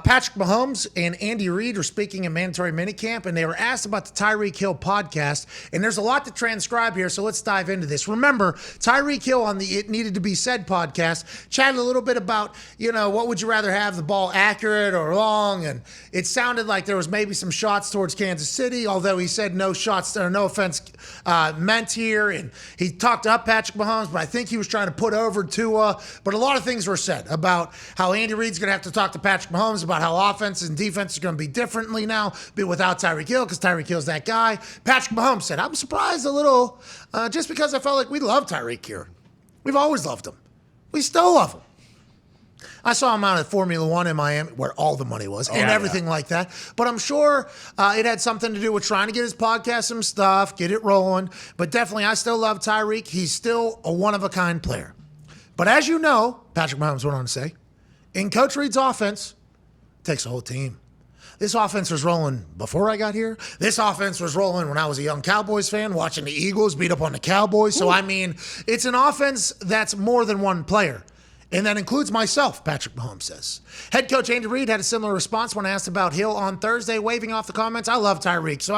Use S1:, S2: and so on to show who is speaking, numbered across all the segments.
S1: Patrick Mahomes and Andy Reid were speaking in mandatory minicamp, and they were asked about the Tyreek Hill podcast. And there's a lot to transcribe here, so let's dive into this. Remember, Tyreek Hill on the It Needed to Be Said podcast chatted a little bit about, what would you rather have, the ball accurate or long? And it sounded like there was maybe some shots towards Kansas City, although he said no shots or no offense meant here. And he talked up Patrick Mahomes, but I think he was trying to put over Tua. But a lot of things were said about how Andy Reid's going to have to talk to Patrick Mahomes about how offense and defense are going to be differently now, but without Tyreek Hill, because Tyreek Hill's that guy. Patrick Mahomes said, I'm surprised a little, just because I felt like we love Tyreek here. We've always loved him. We still love him. I saw him out at Formula One in Miami, where all the money was, and everything like that. But I'm sure it had something to do with trying to get his podcast some stuff, get it rolling. But definitely, I still love Tyreek. He's still a one-of-a-kind player. But as you know, Patrick Mahomes went on to say, in Coach Reid's offense, it takes a whole team. This offense was rolling before I got here. This offense was rolling when I was a young Cowboys fan, watching the Eagles beat up on the Cowboys. So, it's an offense that's more than one player. And that includes myself, Patrick Mahomes says. Head coach Andy Reid had a similar response when asked about Hill on Thursday, waving off the comments. I love Tyreek. So,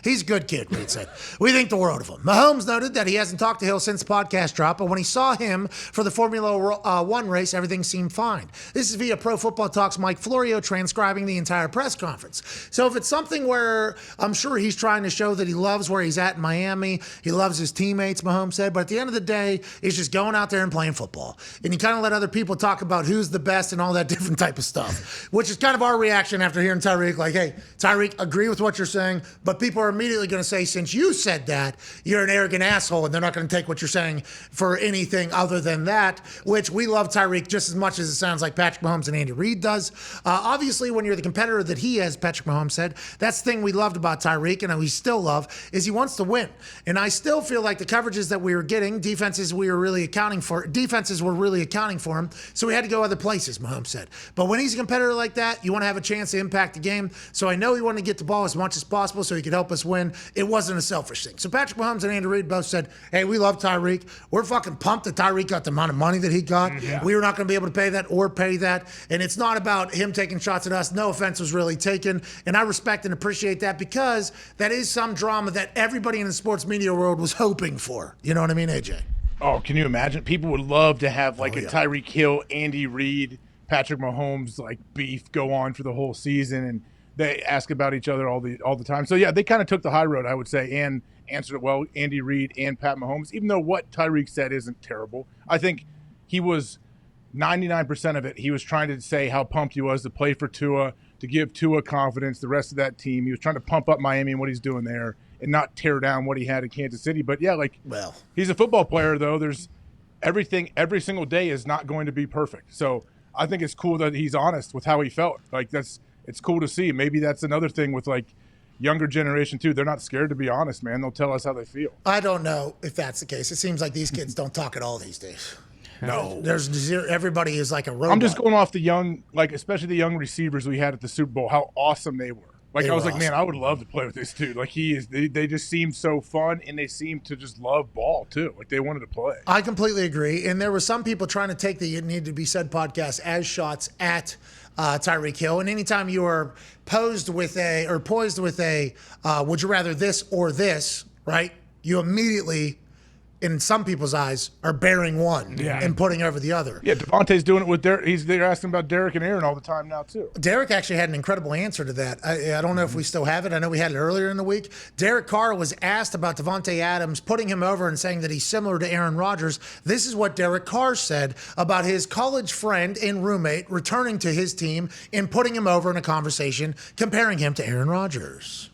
S1: he's a good kid, Reid said. We think the world of him. Mahomes noted that he hasn't talked to Hill since the podcast dropped, but when he saw him for the Formula One race, everything seemed fine. This is via Pro Football Talk's Mike Florio transcribing the entire press conference. So if it's something where I'm sure he's trying to show that he loves where he's at in Miami, he loves his teammates, Mahomes said, but at the end of the day, he's just going out there and playing football. And you kind of let other people talk about who's the best and all that different type of stuff, which is kind of our reaction after hearing Tyreek, like, hey, Tyreek, agree with what you're saying, but people are immediately going to say, since you said that, you're an arrogant asshole, and they're not going to take what you're saying for anything other than that, which we love Tyreek just as much as it sounds like Patrick Mahomes and Andy Reid does. Obviously, when you're the competitor that he is, Patrick Mahomes said, that's the thing we loved about Tyreek, and we still love, is he wants to win. And I still feel like the coverages that we were getting, defenses were really accounting for him, so we had to go other places, Mahomes said. But when he's a competitor like that, you want to have a chance to impact the game. So I know he wanted to get the ball as much as possible so he could help us win. It wasn't a selfish thing. So Patrick Mahomes and Andy Reid both said, hey, we love Tyreek. We're fucking pumped that Tyreek got the amount of money that he got. Yeah. We were not going to be able to pay that or pay that. And it's not about him taking shots at us. No offense was really taken. And I respect and appreciate that, because that is some drama that everybody in the sports media world was hoping for. You know what I mean, AJ?
S2: Oh, can you imagine? People would love to have a Tyreek Hill, Andy Reid, Patrick Mahomes beef go on for the whole season, and they ask about each other all the time. So yeah, they kind of took the high road, I would say, and answered it well. Andy Reid and Pat Mahomes, even though what Tyreek said isn't terrible, I think he was 99% of it. He was trying to say how pumped he was to play for Tua, to give Tua confidence, the rest of that team. He was trying to pump up Miami and what he's doing there, and not tear down what he had in Kansas City. But yeah, he's a football player, though. There's everything, every single day is not going to be perfect. So I think it's cool that he's honest with how he felt. It's cool to see. Maybe that's another thing with younger generation too. They're not scared to be honest, man. They'll tell us how they feel.
S1: I don't know if that's the case. It seems like these kids don't talk at all these days.
S2: No,
S1: there's zero. Everybody is like a robot.
S2: I'm just going off the young, especially the young receivers we had at the Super Bowl, how awesome they were. I was like, man, I would love to play with this dude. They just seem so fun, and they seem to just love ball too. They wanted to play.
S1: I completely agree. And there were some people trying to take the It Needed to Be Said podcast as shots at Tyreek Hill. And anytime you are poised with a would you rather this or this, right? You immediately, in some people's eyes, are bearing one and putting over the other.
S2: Yeah, Davante's doing it with Derek. They're asking about Derek and Aaron all the time now, too.
S1: Derek actually had an incredible answer to that. I don't know if we still have it. I know we had it earlier in the week. Derek Carr was asked about Davante Adams putting him over and saying that he's similar to Aaron Rodgers. This is what Derek Carr said about his college friend and roommate returning to his team and putting him over in a conversation, comparing him to Aaron Rodgers.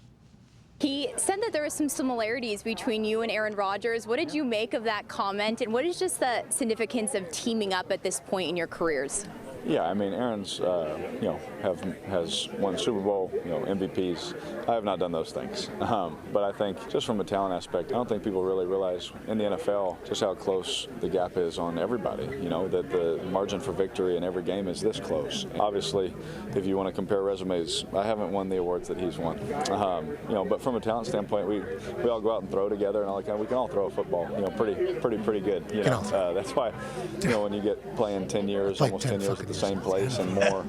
S3: He said that there were some similarities between you and Aaron Rodgers. What did you make of that comment, and what is just the significance of teaming up at this point in your careers?
S4: Yeah, I mean, Aaron's, has won Super Bowl, MVPs. I have not done those things. But I think just from a talent aspect, I don't think people really realize in the NFL just how close the gap is on everybody, that the margin for victory in every game is this close. Obviously, if you want to compare resumes, I haven't won the awards that he's won. But from a talent standpoint, we all go out and throw together, and we can all throw a football, pretty good. That's why, when you get playing 10 years, almost 10 years at the same place and more.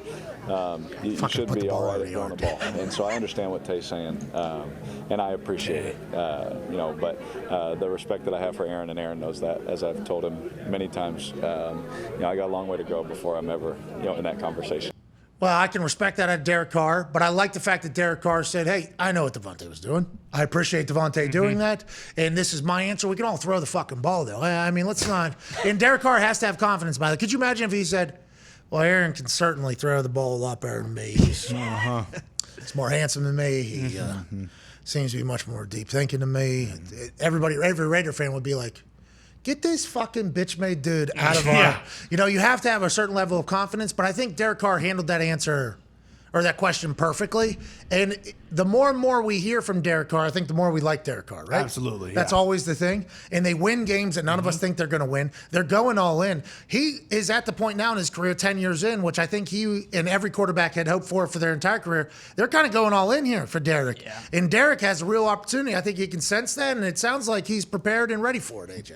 S4: You should be all right at throwing the ball. And so I understand what Tay's saying, and I appreciate it. But the respect that I have for Aaron, and Aaron knows that, as I've told him many times. I got a long way to go before I'm ever, in that conversation.
S1: Well, I can respect that at Derek Carr, but I like the fact that Derek Carr said, hey, I know what Davante was doing. I appreciate Davante doing that, and this is my answer. We can all throw the fucking ball, though. I mean, let's not. And Derek Carr has to have confidence by that. Could you imagine if he said, well, Aaron can certainly throw the ball a lot better than me. He's more handsome than me. He seems to be much more deep thinking than me. Every Raider fan would be like, get this fucking bitch-made dude out of our... You have to have a certain level of confidence, but I think Derek Carr handled that answer or that question perfectly. And the more and more we hear from Derek Carr, I think the more we like Derek Carr, right?
S5: Absolutely.
S1: That's always the thing. And they win games that none of us think they're going to win. They're going all in. He is at the point now in his career, 10 years in, which I think he and every quarterback had hoped for their entire career. They're kind of going all in here for Derek. Yeah. And Derek has a real opportunity. I think he can sense that, and it sounds like he's prepared and ready for it, AJ.